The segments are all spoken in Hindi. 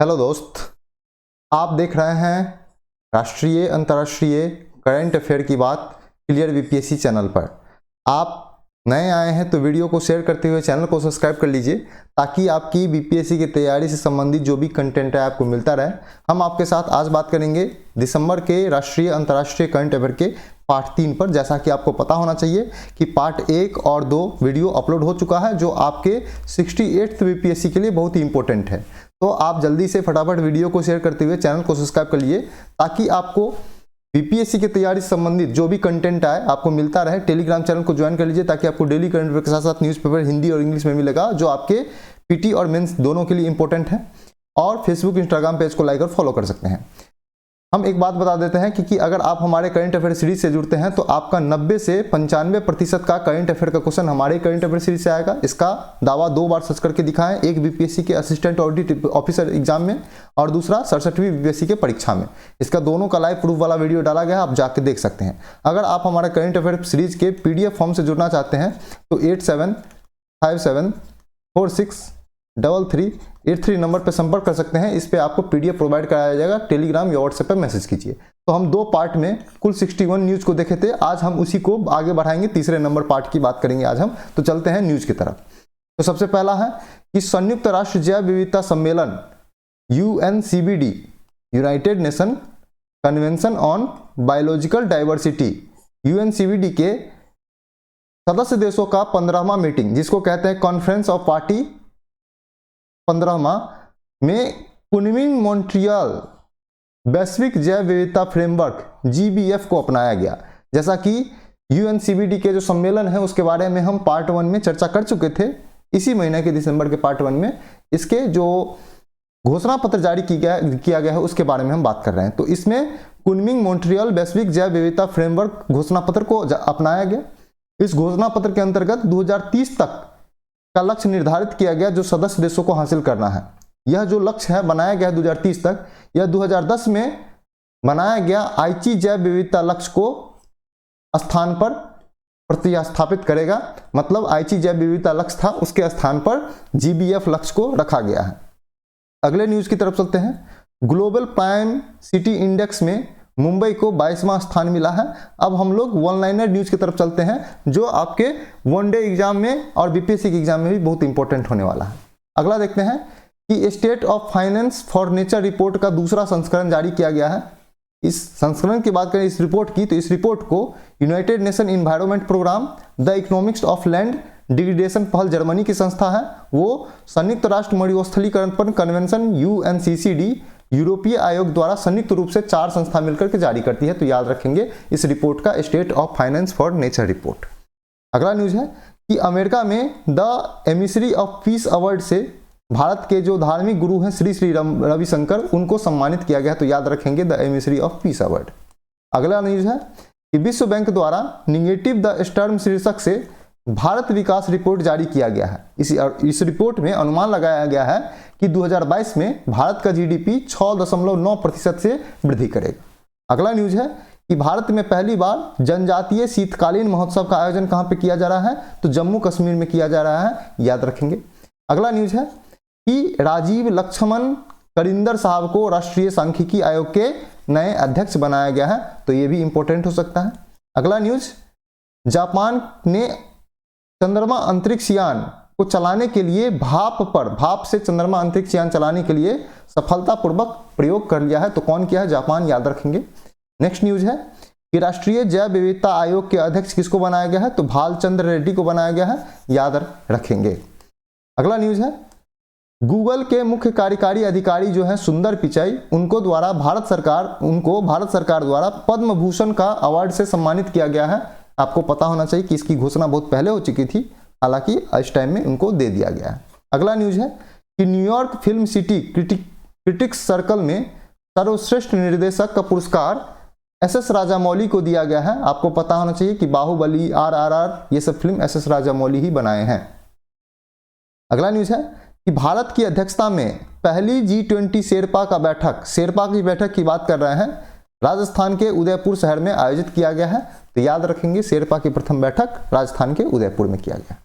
हेलो दोस्त, आप देख रहे हैं राष्ट्रीय अंतर्राष्ट्रीय करंट अफेयर की बात क्लियर बीपीएससी चैनल पर। आप नए आए हैं तो वीडियो को शेयर करते हुए चैनल को सब्सक्राइब कर लीजिए ताकि आपकी बीपीएससी की तैयारी से संबंधित जो भी कंटेंट है आपको मिलता रहे। हम आपके साथ आज बात करेंगे दिसंबर के राष्ट्रीय अंतर्राष्ट्रीय करंट अफेयर के पार्ट 3 पर। जैसा कि आपको पता होना चाहिए कि पार्ट 1 और 2 वीडियो अपलोड हो चुका है जो आपके 68th बीपीएससी के लिए बहुत ही इंपॉर्टेंट है। तो आप जल्दी से फटाफट वीडियो को शेयर करते हुए चैनल को सब्सक्राइब कर लिए ताकि आपको बीपीएससी की तैयारी से संबंधित जो भी कंटेंट आए आपको मिलता रहे। टेलीग्राम चैनल को ज्वाइन कर लीजिए ताकि आपको डेली करंट अफेयर के साथ साथ न्यूज़पेपर हिंदी और इंग्लिश में मिलेगा जो आपके पीटी और मेंस दोनों के लिए इंपॉर्टेंट है। और फेसबुक इंस्टाग्राम पेज को लाइक और फॉलो कर सकते हैं। हम एक बात बता देते हैं कि अगर आप हमारे करंट अफेयर सीरीज से जुड़ते हैं तो आपका 90 से 95% का करंट अफेयर का क्वेश्चन हमारे करंट अफेयर सीरीज से आएगा। इसका दावा 2 बार सच करके दिखाएं, एक बीपीएससी के असिस्टेंट ऑडिट ऑफिसर एग्जाम में और दूसरा 67वीं बीपीएससी के परीक्षा में। इसका दोनों का लाइव प्रूफ वाला वीडियो डाला गया है, आप जाके देख सकते हैं। अगर आप हमारे करंट अफेयर सीरीज के पीडीएफ फॉर्म से जुड़ना चाहते हैं तो 8757463383 नंबर पर संपर्क कर सकते हैं। इस पे आपको पीडीएफ प्रोवाइड कराया जाएगा। टेलीग्राम या व्हाट्सएप पर मैसेज कीजिए। तो हम 2 पार्ट में कुल 61 न्यूज को देखे थे। आज हम उसी को आगे बढ़ाएंगे, तीसरे नंबर पार्ट की बात करेंगे आज हम। तो चलते हैं न्यूज की तरफ। तो सबसे पहला है कि संयुक्त राष्ट्र जैव विविधता सम्मेलन UNCBD United nation convention on biological diversity UNCBD के सदस्य देशों का 15वां मीटिंग, जिसको कहते हैं कॉन्फ्रेंस ऑफ पार्टी 15वां में कुनमिंग मॉन्ट्रियल वैश्विक जैव विविधता फ्रेमवर्क GBF को अपनाया गया। जैसा कि UNCBD के जो सम्मेलन है उसके बारे में हम पार्ट 1 में चर्चा कर चुके थे। इसी महीने के दिसंबर के पार्ट 1 में इसके जो घोषणा पत्र जारी किया गया है उसके बारे में हम बात कर रहे हैं। तो इसमें कुनमिंग मॉन्ट्रियल वैश्विक जैव विविधता फ्रेमवर्क घोषणा पत्र को अपनाया गया। इस घोषणा पत्र के अंतर्गत 2030 तक का लक्ष्य निर्धारित किया गया जो सदस्य देशों को हासिल करना है। यह जो लक्ष्य है बनाया गया 2030 तक, यह 2010 में बनाया गया आईची जैव विविधता लक्ष्य को स्थान पर प्रतिस्थापित करेगा। मतलब आईची जैव विविधता लक्ष्य था, उसके स्थान पर GBF लक्ष्य को रखा गया है। अगले न्यूज की तरफ चलते हैं। ग्लोबल प्राइम सिटी इंडेक्स में मुंबई को 22वां स्थान मिला है। अब हम लोग वन लाइनर न्यूज की तरफ चलते हैं जो आपके वनडे एग्जाम में और बीपीएससी के एग्जाम में भी बहुत इंपॉर्टेंट होने वाला है। अगला देखते हैं कि state of finance for nature report का दूसरा संस्करण जारी किया गया है। इस संस्करण की बात करें इस रिपोर्ट की, तो इस रिपोर्ट को United Nation Environment Programme, the economics of land degradation पहल जर्मनी की संस्था है, वो संयुक्त राष्ट्र मरुस्थलीकरण पर कन्वेंशन UNCCD यूरोपीय आयोग द्वारा संयुक्त रूप से 4 संस्था मिलकर के जारी करती है। तो याद रखेंगे इस रिपोर्ट का state of finance for nature report. अगला न्यूज है कि अमेरिका में the emissary of peace award से भारत के जो धार्मिक गुरु हैं श्री रविशंकर, उनको सम्मानित किया गया। तो याद रखेंगे the emissary of peace award. अगला न्यूज है कि विश्व बैंक द्वारा निगेटिव द स्टर्म शीर्षक से भारत विकास रिपोर्ट जारी किया गया है। इस रिपोर्ट में अनुमान लगाया गया है कि 2022 में भारत का GDP 6.9% से वृद्धि करेगा। अगला न्यूज है कि भारत में पहली बार जनजातीय शीतकालीन महोत्सव का आयोजन कहां पे किया जा रहा है, तो जम्मू कश्मीर में किया जा रहा है, याद रखेंगे। अगला न्यूज है कि राजीव लक्ष्मण करिंदर साहब को राष्ट्रीय सांख्यिकी आयोग के नए अध्यक्ष बनाया गया है। तो ये भी इंपॉर्टेंट हो सकता है। अगला न्यूज, जापान ने चंद्रमा अंतरिक्ष यान को चलाने के लिए भाप से चंद्रमा अंतरिक्ष यान चलाने के लिए सफलतापूर्वक प्रयोग कर लिया है। तो कौन किया है? जापान, याद रखेंगे। नेक्स्ट न्यूज है कि राष्ट्रीय जैव विविधता आयोग के अध्यक्ष किसको बनाया गया है, तो भालचंद्र रेड्डी को बनाया गया है, याद रखेंगे। अगला न्यूज है गूगल के मुख्य कार्यकारी अधिकारी जो है सुंदर पिचाई, उनको भारत सरकार द्वारा पद्म भूषण का अवार्ड से सम्मानित किया गया है। आपको पता होना चाहिए कि इसकी घोषणा बहुत पहले हो चुकी थी, हालांकि इस टाइम में उनको दे दिया गया है। अगला न्यूज है कि New York film city critics circle में सर्वश्रेष्ठ निर्देशक का पुरस्कार SS राजामौली को दिया गया है। आपको पता होना चाहिए कि बाहुबली, RRR ये सब फिल्म SS राजामौली ही बनाए हैं। अगला न्यूज है कि भारत की अध्यक्षता में पहली G20 शेरपा की बैठक की बात कर रहे हैं, राजस्थान के उदयपुर शहर में आयोजित किया गया है। तो याद रखेंगे शेरपा की प्रथम बैठक राजस्थान के उदयपुर में किया गया।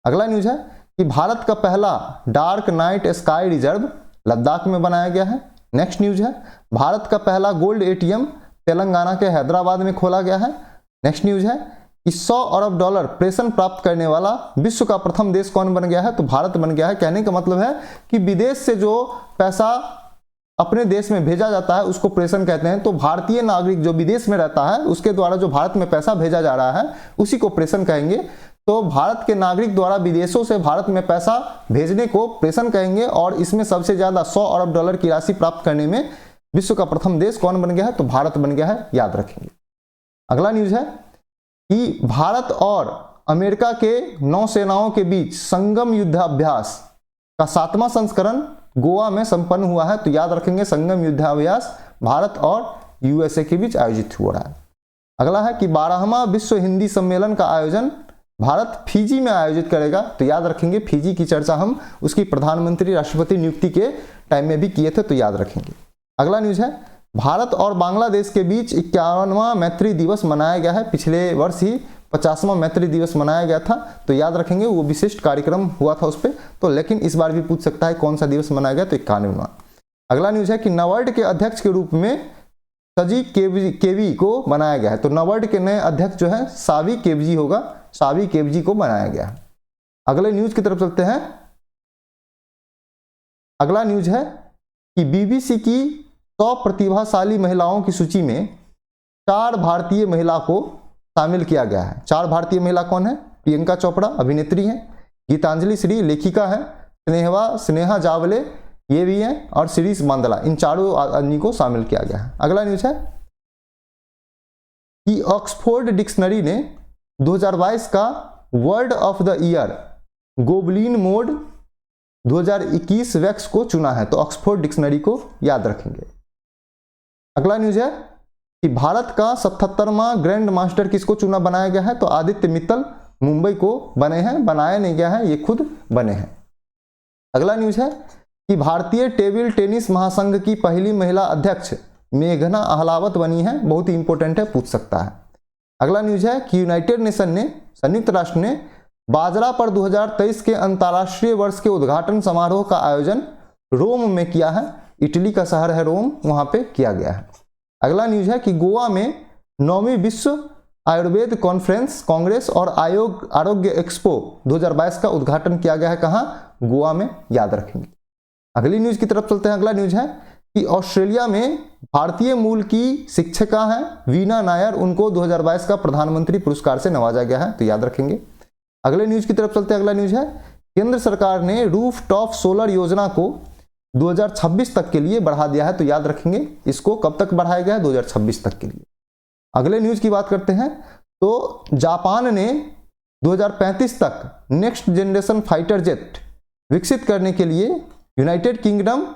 अगला न्यूज है कि भारत का पहला dark night sky reserve Ladakh में बनाया गया है। नेक्स्ट न्यूज है, भारत का पहला गोल्ड एटीएम तेलंगाना के हैदराबाद में खोला गया है। नेक्स्ट न्यूज है कि 100 अरब डॉलर प्रेषण प्राप्त करने वाला विश्व का प्रथम देश कौन बन गया है, तो भारत बन गया है। कहने का मतलब है कि विदेश से जो पैसा अपने देश में भेजा जाता है उसको प्रेषण कहते हैं। तो भारतीय नागरिक जो विदेश में रहता है उसके द्वारा जो भारत में पैसा भेजा जा रहा है उसी को प्रेषण कहेंगे। तो भारत के नागरिक द्वारा विदेशों से भारत में पैसा भेजने को प्रेषण कहेंगे और इसमें सबसे ज्यादा 100 अरब डॉलर की राशि प्राप्त करने में विश्व का प्रथम देश कौन बन गया है, तो भारत बन गया है, याद रखेंगे। अगला न्यूज है कि भारत और अमेरिका के नौसेनाओं के बीच संगम युद्धाभ्यास का 7वां संस्करण गोवा में संपन्न हुआ है, तो याद रखेंगे संगम युद्धाभ्यास भारत और यूएसए के बीच आयोजित हो रहा है। अगला है कि 12वां विश्व हिंदी सम्मेलन का आयोजन भारत फिजी में आयोजित करेगा, तो याद रखेंगे फिजी की चर्चा हम उसकी प्रधानमंत्री राष्ट्रपति नियुक्ति के टाइम में भी किए थे, तो याद रखेंगे। अगला न्यूज है भारत और बांग्लादेश के बीच 51वां मैत्री दिवस मनाया गया है। पिछले वर्ष ही 50वां मैत्री दिवस मनाया गया था, तो याद रखेंगे वो विशिष्ट कार्यक्रम हुआ था उस पर, तो लेकिन इस बार भी पूछ सकता है कौन सा दिवस मनाया गया, तो 51वां। अगला न्यूज है कि नाबार्ड के अध्यक्ष के रूप में सजी केवी को बनाया गया है, तो नाबार्ड के नए अध्यक्ष जो है सावी केवजी होगा, सावी केवजी को बनाया गया है। अगले न्यूज की तरफ चलते हैं। अगला न्यूज है कि बीबीसी की 100 प्रतिभाशाली महिलाओं की सूची में 4 भारतीय महिला को शामिल किया गया है। 4 भारतीय महिला कौन है? प्रियंका चोपड़ा अभिनेत्री हैं, गीतांजलि श्री लेखिका है, स्नेहा जावले ये भी हैं, और शिरीष बांदला, इन चारों आदमी को शामिल किया गया है। अगला न्यूज है कि ऑक्सफोर्ड डिक्शनरी ने 2022 का word of the year goblin mode 2021 wax को चुना है, तो ऑक्सफोर्ड डिक्शनरी को याद रखेंगे। अगला न्यूज है कि भारत का 77वां ग्रैंड मास्टर किसको चुना बनाया गया है, तो आदित्य मित्तल मुंबई को बने हैं, बनाया नहीं गया है, ये खुद बने हैं। अगला न्यूज है कि भारतीय टेबल टेनिस महासंघ की पहली महिला अध्यक्ष मेघना अहलावत बनी है, बहुत ही इंपॉर्टेंट है, पूछ सकता है। अगला न्यूज है कि यूनाइटेड नेशन ने, संयुक्त राष्ट्र ने बाजरा पर 2023 के अंतर्राष्ट्रीय वर्ष के उद्घाटन समारोह का आयोजन रोम में किया है, इटली का शहर है रोम, वहां पे किया गया है। अगला न्यूज है कि गोवा में 9वीं विश्व आयुर्वेद कॉन्फ्रेंस कांग्रेस और आरोग्य एक्सपो 2022 का उद्घाटन किया गया है, कहां? गोवा में, याद रखेंगे। अगली न्यूज की तरफ चलते हैं। अगला न्यूज है कि ऑस्ट्रेलिया में भारतीय मूल की शिक्षिका हैं वीना नायर, उनको 2022 का प्रधानमंत्री पुरस्कार से नवाजा गया है, तो याद रखेंगे। अगले न्यूज की तरफ चलते हैं। अगला न्यूज है केंद्र सरकार ने रूफ टॉप सोलर योजना को 2026 तक के लिए बढ़ा दिया है, तो याद रखेंगे इसको कब तक बढ़ाया गया है, 2026 तक के लिए। अगले न्यूज की बात करते हैं तो जापान ने 2035 तक नेक्स्ट जनरेशन फाइटर जेट विकसित करने के लिए यूनाइटेड किंगडम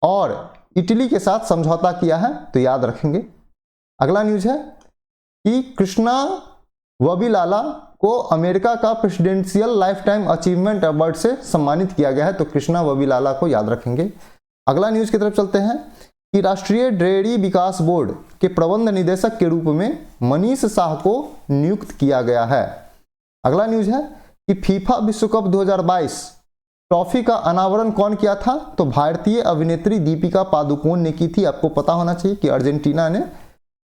और इटली के साथ समझौता किया है, तो याद रखेंगे। अगला न्यूज है कि कृष्णा वबीलाला को अमेरिका का presidential life time achievement award से सम्मानित किया गया है, तो कृष्णा वबीलाला को याद रखेंगे। अगला न्यूज की तरफ चलते हैं कि राष्ट्रीय डेयरी विकास बोर्ड के प्रबंध निदेशक के रूप में मनीष शाह को नियुक्त किया गया है। अगला न्यूज है कि फीफा विश्व कप 2022 ट्रॉफी का अनावरण कौन किया था, तो भारतीय अभिनेत्री दीपिका पादुकोण ने की थी। आपको पता होना चाहिए कि अर्जेंटीना ने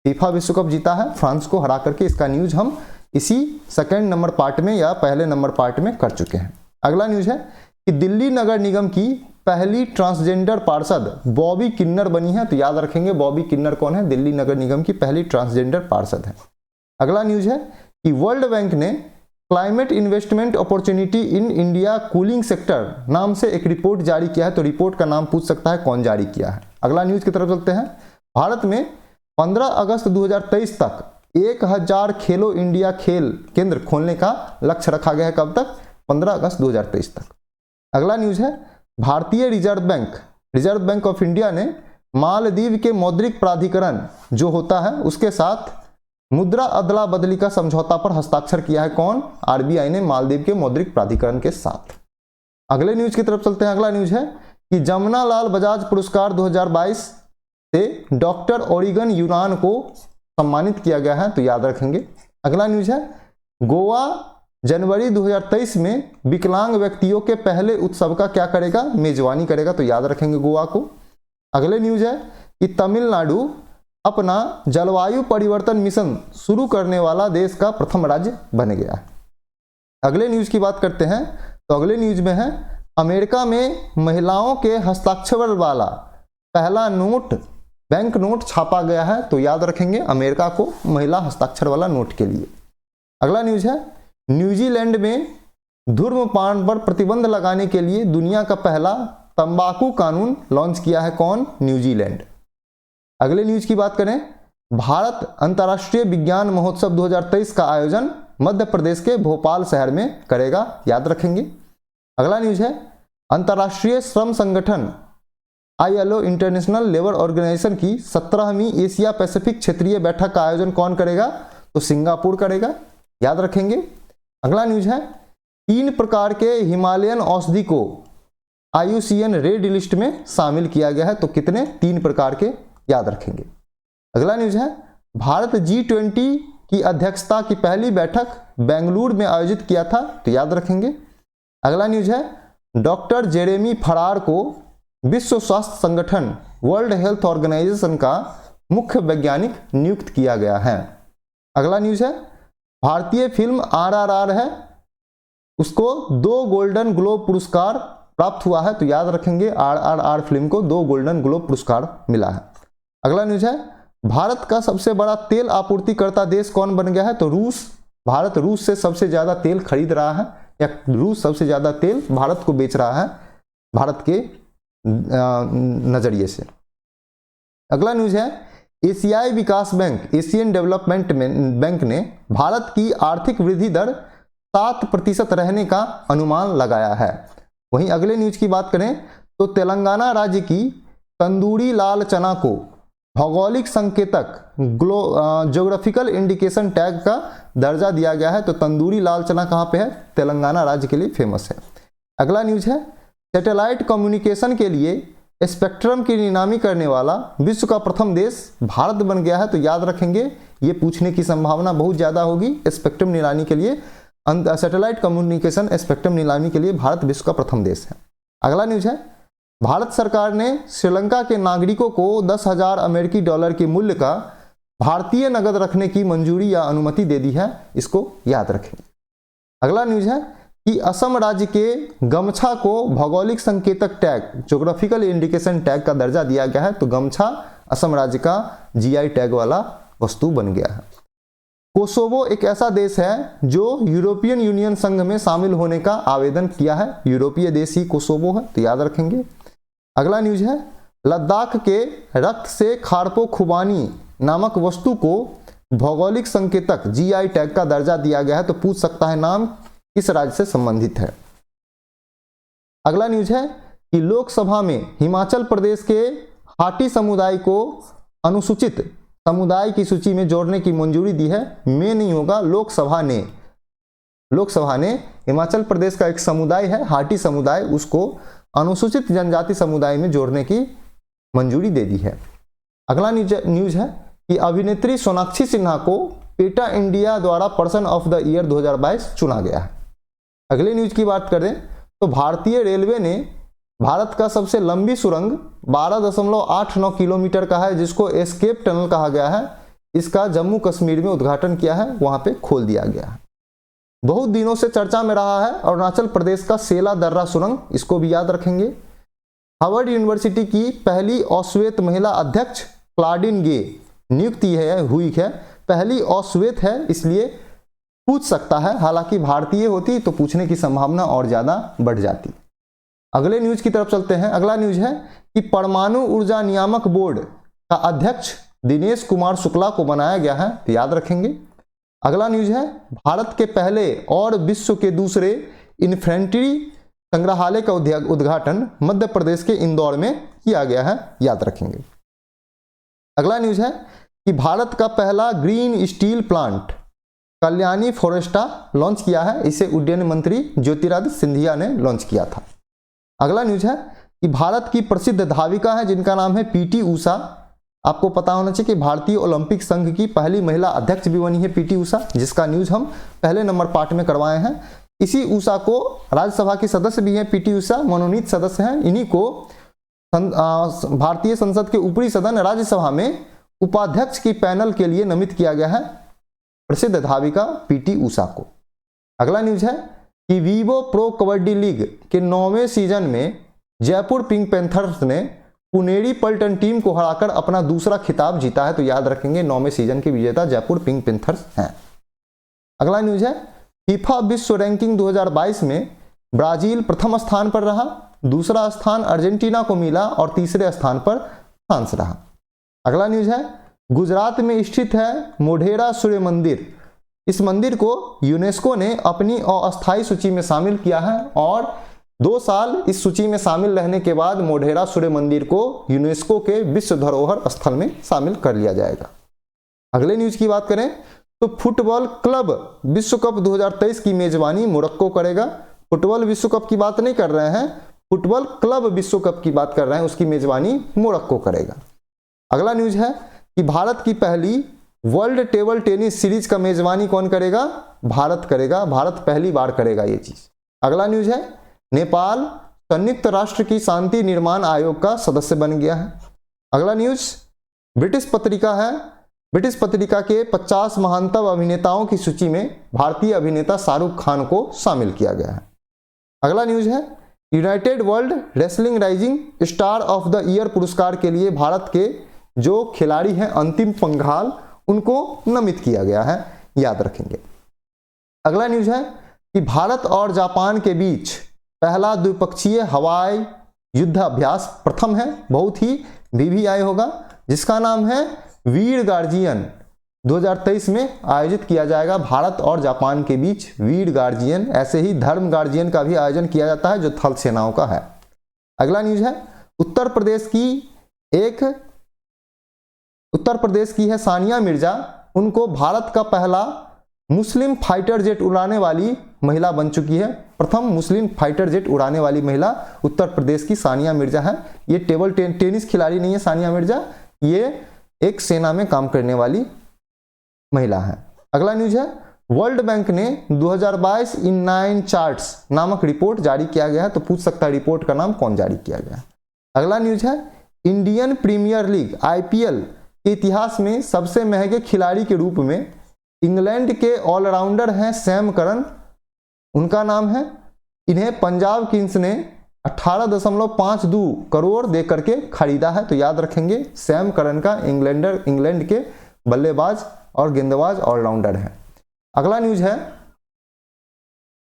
फीफा विश्व कप जीता है फ्रांस को हरा करके। इसका न्यूज हम इसी सेकंड नंबर पार्ट में या पहले नंबर पार्ट में कर चुके हैं। अगला न्यूज है कि दिल्ली नगर निगम की पहली ट्रांसजेंडर पार्षद बॉबी किन्नर बनी है, तो याद रखेंगे बॉबी किन्नर कौन है, दिल्ली नगर निगम की पहली ट्रांसजेंडर पार्षद है। अगला न्यूज है कि वर्ल्ड बैंक ने climate investment opportunity in India cooling sector नाम से एक रिपोर्ट जारी किया है, तो रिपोर्ट का नाम पूछ सकता है कौन जारी किया है। अगला न्यूज की तरफ चलते हैं। भारत में 15 अगस्त 2023 तक 1000 खेलो इंडिया खेल केंद्र खोलने का लक्ष्य रखा गया है, कब तक? 15 अगस्त 2023 तक। अगला न्यूज है भारतीय रिजर्व बैंक ऑफ इंडिया ने मालदीव के मौद्रिक प्राधिकरण जो होता है उसके साथ मुद्रा अदला बदली का समझौता पर हस्ताक्षर किया है, कौन? आरबीआई ने मालदीव के मौद्रिक प्राधिकरण के साथ। अगले न्यूज की तरफ चलते हैं। अगला न्यूज है कि जमुना लाल बजाज पुरस्कार 2022 से डॉक्टर ओरिगन यूनान को सम्मानित किया गया है, तो याद रखेंगे। अगला न्यूज है, गोवा जनवरी 2023 में विकलांग व्यक्तियों के पहले उत्सव का क्या करेगा, मेजबानी करेगा, तो याद रखेंगे गोवा को। अगले न्यूज है कि तमिलनाडु अपना जलवायु परिवर्तन मिशन शुरू करने वाला देश का प्रथम राज्य बन गया है। अगले न्यूज की बात करते हैं, तो अगले न्यूज में है, अमेरिका में महिलाओं के हस्ताक्षर वाला पहला नोट, बैंक नोट छापा गया है, तो याद रखेंगे अमेरिका को महिला हस्ताक्षर वाला नोट के लिए। अगला न्यूज है, न्यूजीलैंड में धूम्रपान पर प्रतिबंध लगाने के लिए दुनिया का पहला तंबाकू कानून लॉन्च किया है, कौन, न्यूजीलैंड। अगले न्यूज की बात करें, भारत अंतर्राष्ट्रीय विज्ञान महोत्सव 2023 का आयोजन मध्य प्रदेश के भोपाल शहर में करेगा, याद रखेंगे। अगला न्यूज है, अंतर्राष्ट्रीय श्रम संगठन ILO इंटरनेशनल लेबर ऑर्गेनाइजेशन की 17वीं एशिया पैसिफिक क्षेत्रीय बैठक का आयोजन कौन करेगा, तो सिंगापुर करेगा, याद रखेंगे। अगला न्यूज है, 3 प्रकार के हिमालयन औषधि को IUCN रेड लिस्ट में शामिल किया गया है, तो कितने, 3 प्रकार के, याद रखेंगे। अगला न्यूज है, भारत G20 की अध्यक्षता की पहली बैठक बेंगलुरु में आयोजित किया था, तो याद रखेंगे। अगला न्यूज है, डॉक्टर जेरेमी फरार को विश्व स्वास्थ्य संगठन वर्ल्ड हेल्थ ऑर्गेनाइजेशन का मुख्य वैज्ञानिक नियुक्त किया गया है। अगला न्यूज है, भारतीय फिल्म RRR है, उसको 2 गोल्डन ग्लोब पुरस्कार प्राप्त हुआ है, तो याद रखेंगे RRR फिल्म को 2 गोल्डन ग्लोब पुरस्कार मिला है। अगला न्यूज है, भारत का सबसे बड़ा तेल आपूर्तिकर्ता देश कौन बन गया है, तो रूस। भारत रूस से सबसे ज्यादा तेल खरीद रहा है, या रूस सबसे ज्यादा तेल भारत को बेच रहा है, भारत के नजरिए से। अगला न्यूज है, एशियाई विकास बैंक, एशियन डेवलपमेंट बैंक ने भारत की आर्थिक वृद्धि दर 7% रहने का अनुमान लगाया है। वहीं अगले न्यूज की बात करें, तो तेलंगाना राज्य की तंदूरी लाल चना को भौगोलिक संकेतक ज्योग्राफिकल इंडिकेशन टैग का दर्जा दिया गया है, तो तंदूरी लाल चना कहाँ पे है, तेलंगाना राज्य के लिए फेमस है। अगला न्यूज है, सैटेलाइट कम्युनिकेशन के लिए स्पेक्ट्रम की नीलामी करने वाला विश्व का प्रथम देश भारत बन गया है, तो याद रखेंगे, ये पूछने की संभावना बहुत ज़्यादा होगी। स्पेक्ट्रम नीलामी के लिए, सैटेलाइट कम्युनिकेशन स्पेक्ट्रम नीलामी के लिए भारत विश्व का प्रथम देश है। अगला न्यूज है, भारत सरकार ने श्रीलंका के नागरिकों को 10,000 अमेरिकी डॉलर के मूल्य का भारतीय नगद रखने की मंजूरी या अनुमति दे दी है, इसको याद रखें। अगला न्यूज है कि असम राज्य के गमछा को भौगोलिक संकेतक टैग ज्योग्राफिकल इंडिकेशन टैग का दर्जा दिया गया है, तो गमछा असम राज्य का GI टैग वाला वस्तु बन गया है। कोसोवो एक ऐसा देश है जो यूरोपियन यूनियन संघ में शामिल होने का आवेदन किया है, यूरोपीय देश ही कोसोवो है, तो याद रखेंगे। अगला न्यूज है, लद्दाख के रक्त से खारपो खुबानी नामक वस्तु को भौगोलिक संकेतक GI टैग का दर्जा दिया गया है, तो पूछ सकता है नाम किस राज्य से संबंधित है। अगला न्यूज है कि लोकसभा में हिमाचल प्रदेश के हाटी समुदाय को अनुसूचित समुदाय की सूची में जोड़ने की मंजूरी दी है, में नहीं होगा, लोकसभा ने हिमाचल प्रदेश का एक समुदाय है हाटी समुदाय, उसको अनुसूचित जनजाति समुदाय में जोड़ने की मंजूरी दे दी है। अगला न्यूज है कि अभिनेत्री सोनाक्षी सिन्हा को पेटा इंडिया द्वारा पर्सन ऑफ द ईयर 2022 चुना गया है। अगले न्यूज की बात करें तो भारतीय रेलवे ने भारत का सबसे लंबी सुरंग 12.89 किलोमीटर का है, जिसको एस्केप टनल कहा गया है, इसका जम्मू कश्मीर में उद्घाटन किया है, वहां पे खोल दिया गया है। बहुत दिनों से चर्चा में रहा है अरुणाचल प्रदेश का सेला दर्रा सुरंग, इसको भी याद रखेंगे। हार्वर्ड यूनिवर्सिटी की पहली अश्वेत महिला अध्यक्ष क्लाडिन गे नियुक्ति हुई है, पहली अश्वेत है इसलिए पूछ सकता है, हालांकि भारतीय होती तो पूछने की संभावना और ज्यादा बढ़ जाती। अगले न्यूज की तरफ चलते हैं। अगला न्यूज है कि परमाणु ऊर्जा नियामक बोर्ड का अध्यक्ष दिनेश कुमार शुक्ला को बनाया गया है, तो याद रखेंगे। अगला न्यूज है भारत के पहले और विश्व के दूसरे इन्फेंट्री संग्रहालय का उद्घाटन मध्य प्रदेश के इंदौर में किया गया है, याद रखेंगे। अगला न्यूज है कि भारत का पहला green steel plant Kalyani Ferresta launch किया है, इसे उड्डयन मंत्री ज्योतिरादित्य सिंधिया ने लॉन्च किया था। अगला न्यूज है कि भारत की प्रसिद्ध धाविका है जिनका नाम है PT ऊषा, आपको पता होना चाहिए कि भारतीय ओलंपिक संघ की पहली महिला अध्यक्ष भी बनी है पीटी उषा, जिसका न्यूज हम पहले नंबर पार्ट में करवाए हैं। इसी उषा को राज्यसभा की सदस्य भी हैं, पीटी उषा मनोनीत सदस्य हैं। इन्हीं को भारतीय संसद के ऊपरी सदन राज्यसभा में उपाध्यक्ष की पैनल के लिए नामित किया गया है प्रसिद्ध धाविका पीटी उषा को। अगला न्यूज है कि वीवो प्रो कबड्डी लीग के 9वें सीजन में जयपुर पिंक पैंथर्स ने पुनेरी पल्टन टीम को हराकर अपना दूसरा खिताब जीता है। तो याद रखेंगे 9वें सीजन के विजेता जयपुर पिंक पैंथर्स हैं। अगला न्यूज है फीफा विश्व रैंकिंग 2022 में ब्राजील प्रथम स्थान पर रहा, दूसरा स्थान अर्जेंटीना को मिला और तीसरे स्थान पर फ्रांस रहा। अगला न्यूज है गुजरात में स्थित है मोढेरा सूर्य मंदिर। इस मंदिर को यूनेस्को ने अपनी अस्थायी सूची में शामिल किया है और 2 साल इस सूची में शामिल रहने के बाद मोढेरा सूर्य मंदिर को यूनेस्को के विश्व धरोहर स्थल में शामिल कर लिया जाएगा। अगले न्यूज की बात करें तो फुटबॉल क्लब विश्व कप 2023 की मेजबानी मोरक्को करेगा। फुटबॉल विश्व कप की बात नहीं कर रहे हैं, फुटबॉल क्लब विश्व कप की बात कर रहे हैं, उसकी मेजबानी मोरक्को करेगा। अगला न्यूज है कि भारत की पहली वर्ल्ड टेबल टेनिस सीरीज का मेजबानी कौन करेगा? भारत करेगा। भारत पहली बार करेगा ये चीज। अगला न्यूज है नेपाल संयुक्त राष्ट्र की शांति निर्माण आयोग का सदस्य बन गया है। अगला न्यूज ब्रिटिश पत्रिका है, ब्रिटिश पत्रिका के 50 महानतम अभिनेताओं की सूची में भारतीय अभिनेता शाहरुख खान को शामिल किया गया है। अगला न्यूज है United world wrestling rising star of the year पुरस्कार के लिए भारत के जो खिलाड़ी हैं अंतिम पंघाल, उनको नामित किया गया है, याद रखेंगे। अगला न्यूज है कि भारत और जापान के बीच पहला द्विपक्षीय हवाई युद्ध अभ्यास प्रथम है, बहुत ही VVI होगा, जिसका नाम है वीर गार्जियन। 2023 में आयोजित किया जाएगा भारत और जापान के बीच वीर गार्जियन। ऐसे ही धर्म गार्जियन का भी आयोजन किया जाता है जो थल सेनाओं का है। अगला न्यूज है उत्तर प्रदेश की है सानिया मिर्जा। उनको भारत का पहला मुस्लिम फाइटर जेट उड़ाने वाली महिला बन चुकी है। प्रथम मुस्लिम फाइटर जेट उड़ाने वाली महिला उत्तर प्रदेश की सानिया मिर्जा है। ये टेबल टेनिस खिलाड़ी नहीं है सानिया मिर्जा, ये एक सेना में काम करने वाली महिला है। अगला न्यूज है वर्ल्ड बैंक ने 2022 इन 9 चार्ट्स नामक रिपोर्ट जारी किया गया है। तो पूछ सकता है रिपोर्ट का नाम कौन जारी किया गया है। अगला न्यूज है इंडियन प्रीमियर लीग IPL के इतिहास में सबसे महंगे खिलाड़ी के रूप में इंग्लैंड के ऑलराउंडर हैं सैम करन, उनका नाम है। इन्हें पंजाब किंग्स ने 18.52 करोड़ दे करके खरीदा है। तो याद रखेंगे सैम करन का इंग्लैंड के बल्लेबाज और गेंदबाज ऑलराउंडर है। अगला न्यूज है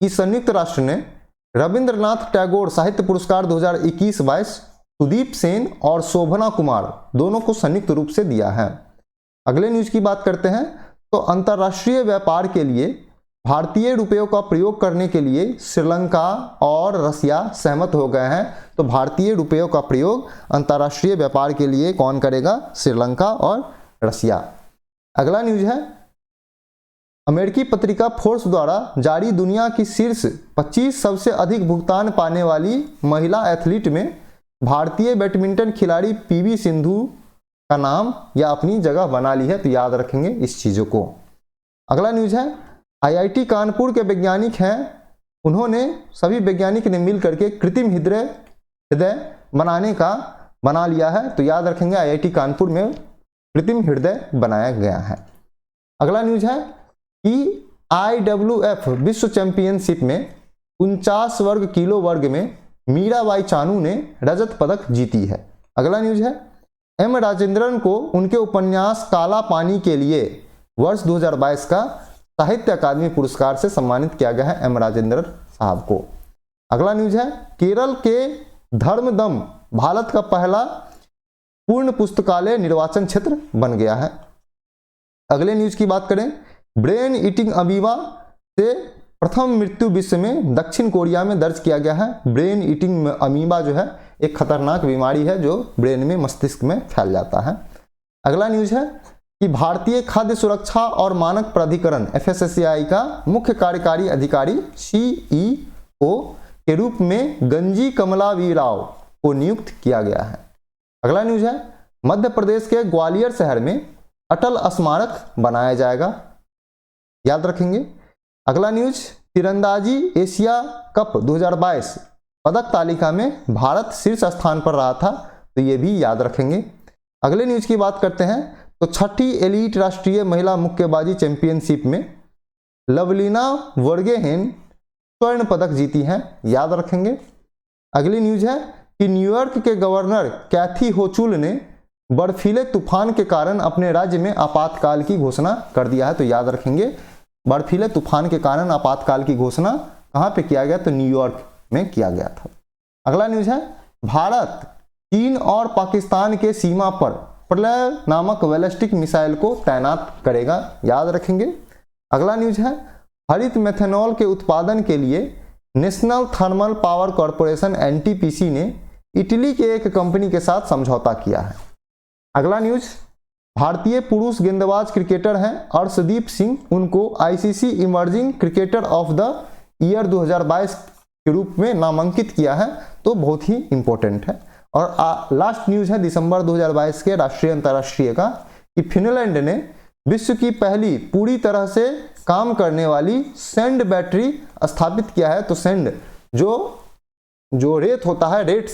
कि संयुक्त राष्ट्र ने रविंद्रनाथ टैगोर साहित्य पुरस्कार 2021-22 सुदीप सेन और शोभना कुमार दोनों को संयुक्त रूप से दिया है। अगले न्यूज की बात करते हैं तो अंतर्राष्ट्रीय व्यापार के लिए भारतीय रुपयों का प्रयोग करने के लिए श्रीलंका और रसिया सहमत हो गए हैं। तो भारतीय रुपयों का प्रयोग अंतर्राष्ट्रीय व्यापार के लिए कौन करेगा? श्रीलंका और रसिया। अगला न्यूज है अमेरिकी पत्रिका फोर्ब्स द्वारा जारी दुनिया की शीर्ष 25 सबसे अधिक भुगतान पाने वाली महिला एथलीट में भारतीय बैडमिंटन खिलाड़ी PV सिंधु का नाम या अपनी जगह बना ली है। तो याद रखेंगे इस चीजों को। अगला न्यूज है IIT कानपुर के वैज्ञानिक हैं, उन्होंने सभी वैज्ञानिक ने मिल करके कृत्रिम हृदय बना लिया है। तो याद रखेंगे IIT कानपुर में कृत्रिम हृदय बनाया गया है। अगला न्यूज है कि IWF विश्व चैंपियनशिप में 49 वर्ग किलो वर्ग में मीराबाई चानू ने रजत पदक जीती है। अगला न्यूज है M राजेंद्रन को उनके उपन्यास काला पानी के लिए वर्ष 2022 का साहित्य अकादमी पुरस्कार से सम्मानित किया गया है M राजेंद्रन साहब को। अगला न्यूज है केरल के धर्मदम भारत का पहला पूर्ण पुस्तकालय निर्वाचन क्षेत्र बन गया है। अगले न्यूज की बात करें ब्रेन ईटिंग अमीबा से प्रथम मृत्यु विश्व में दक्षिण कोरिया में दर्ज किया गया है। ब्रेन ईटिंग अमीबा जो है एक खतरनाक बीमारी है जो ब्रेन में मस्तिष्क में फैल जाता है। अगला न्यूज है कि भारतीय खाद्य सुरक्षा और मानक प्राधिकरण FSSAI का मुख्य कार्यकारी अधिकारी CEO के रूप में गंजी कमला वी राव को नियुक्त किया गया है। अगला न्यूज है मध्य प्रदेश के ग्वालियर शहर में अटल स्मारक बनाया जाएगा, याद रखेंगे। अगला न्यूज, तीरंदाजी एशिया कप 2022 पदक तालिका में भारत शीर्ष स्थान पर रहा था, तो ये भी याद रखेंगे। अगले न्यूज की बात करते हैं तो छठी एलीट राष्ट्रीय महिला मुक्केबाजी चैंपियनशिप में लवलीना वर्गेहेन स्वर्ण पदक जीती हैं, याद रखेंगे। अगली न्यूज है कि न्यूयॉर्क के गवर्नर कैथी होचुल ने बर्फीले तूफान के कारण अपने राज्य में आपातकाल की घोषणा कर दिया है, तो याद रखेंगे। बर्फीले तूफान के कारण आपातकाल की घोषणा कहाँ पे किया गया, तो न्यूयॉर्क में किया गया था। अगला न्यूज है भारत चीन और पाकिस्तान के सीमा पर प्रलय नामक बैलिस्टिक मिसाइल को तैनात करेगा, याद रखेंगे। अगला न्यूज है हरित मेथनॉल के उत्पादन के लिए national thermal power corporation NTPC ने इटली के एक कंपनी के साथ समझौता किया है। अगला न्यूज, भारतीय पुरुष गेंदबाज क्रिकेटर हैं अर्शदीप सिंह, उनको ICC emerging cricketer of the year 2022 के रूप में नामांकित किया है, तो बहुत ही इंपॉर्टेंट है। और लास्ट न्यूज है दिसंबर 2022 के राष्ट्रीय अंतर्राष्ट्रीय का, कि फिनलैंड ने विश्व की पहली पूरी तरह से काम करने वाली सैंड बैटरी स्थापित किया है। तो सैंड जो रेत होता है, रेत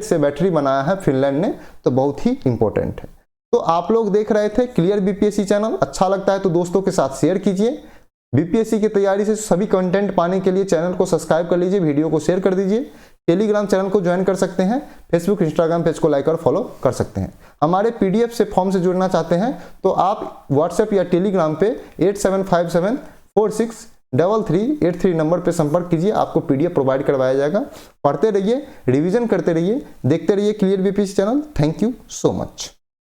से बैटरी बनाया है फिनलैंड ने, तो बहुत ही इंपॉर्टेंट है। तो आप लोग देख रहे थे क्लियर बीपीएससी चैनल, अच्छा लगता है तो दोस्तों के साथ शेयर कीजिए। बीपीएससी की तैयारी से सभी कंटेंट पाने के लिए चैनल को सब्सक्राइब कर लीजिए, वीडियो को शेयर कर दीजिए। टेलीग्राम चैनल को ज्वाइन कर सकते हैं, फेसबुक इंस्टाग्राम पेज को लाइक और फॉलो कर सकते हैं। हमारे पीडीएफ से फॉर्म से जुड़ना चाहते हैं तो आप व्हाट्सएप या टेलीग्राम पे 8757463383 नंबर पे संपर्क कीजिए, आपको पीडीएफ प्रोवाइड करवाया जाएगा। पढ़ते रहिए, रिवीजन करते रहिए, देखते रहिए clear BPSC channel. Thank you so much.